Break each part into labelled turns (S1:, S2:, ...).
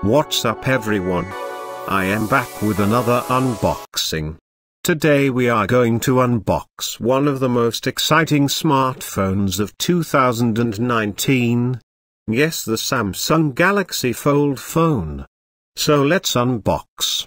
S1: What's up everyone? I am back with another unboxing. Today we are going to unbox one of the most exciting smartphones of 2019. Yes, the Samsung Galaxy Fold phone. So let's unbox.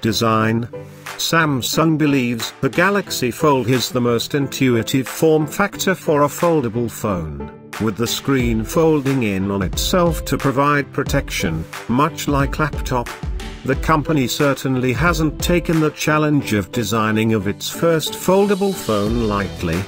S1: Design. Samsung believes the Galaxy Fold is the most intuitive form factor for a foldable phone, with the screen folding in on itself to provide protection, much like laptop. The company certainly hasn't taken the challenge of designing of its first foldable phone lightly.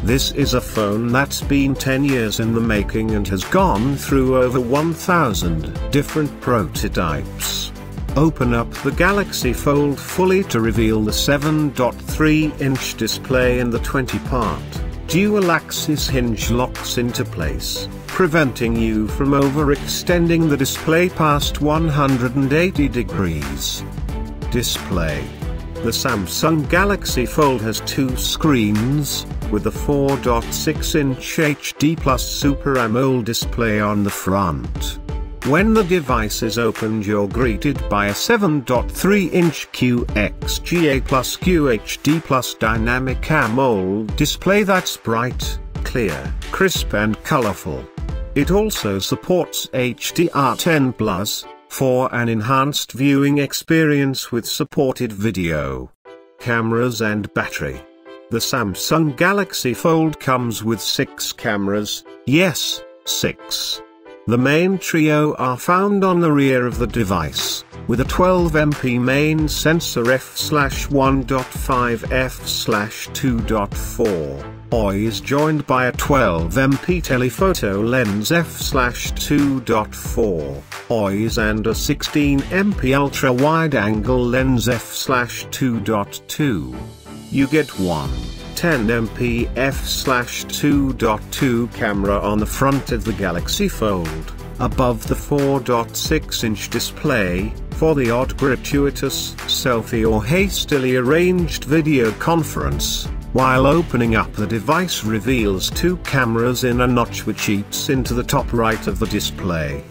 S1: This is a phone that's been 10 years in the making and has gone through over 1,000 different prototypes. Open up the Galaxy Fold fully to reveal the 7.3-inch display and the 20-part, dual-axis hinge locks into place, preventing you from overextending the display past 180 degrees. Display. The Samsung Galaxy Fold has two screens, with a 4.6-inch HD Plus Super AMOLED display on the front. When the device is opened, you're greeted by a 7.3-inch QXGA Plus QHD Plus dynamic AMOLED display that's bright, clear, crisp and colorful. It also supports HDR10+, for an enhanced viewing experience with supported video, cameras and battery. The Samsung Galaxy Fold comes with 6 cameras, yes, 6. The main trio are found on the rear of the device, with a 12MP main sensor f/1.5 f/2.4, always joined by a 12MP telephoto lens f/2.4, always and a 16MP ultra-wide-angle lens f/2.2. You get one 10MP f/2.2 camera on the front of the Galaxy Fold, above the 4.6-inch display, for the odd gratuitous selfie or hastily arranged video conference, while opening up the device reveals two cameras in a notch which eats into the top right of the display.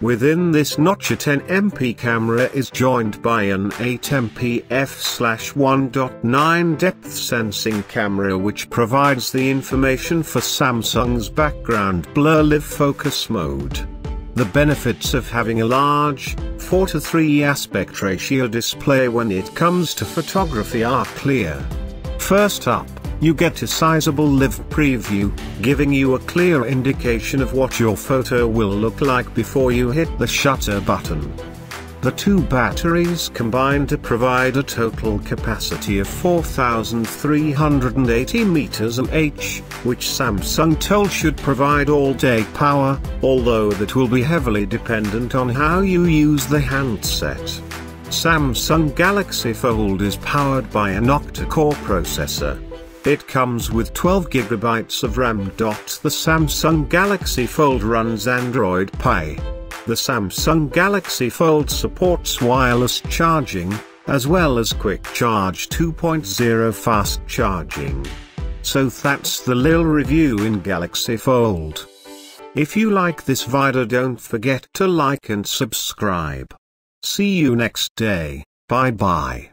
S1: Within this notch, a 10MP camera is joined by an 8MP f/1.9 depth sensing camera which provides the information for Samsung's background blur live focus mode. The benefits of having a large 4:3 aspect ratio display when it comes to photography are clear. First up, you get a sizable live preview, giving you a clear indication of what your photo will look like before you hit the shutter button. The two batteries combine to provide a total capacity of 4,380 mAh, which Samsung told should provide all-day power, although that will be heavily dependent on how you use the handset. Samsung Galaxy Fold is powered by an octa-core processor. It comes with 12 GB of RAM. The Samsung Galaxy Fold runs Android Pie. The Samsung Galaxy Fold supports wireless charging, as well as Quick Charge 2.0 fast charging. So that's the little review in Galaxy Fold. If you like this video, don't forget to like and subscribe. See you next day, bye bye.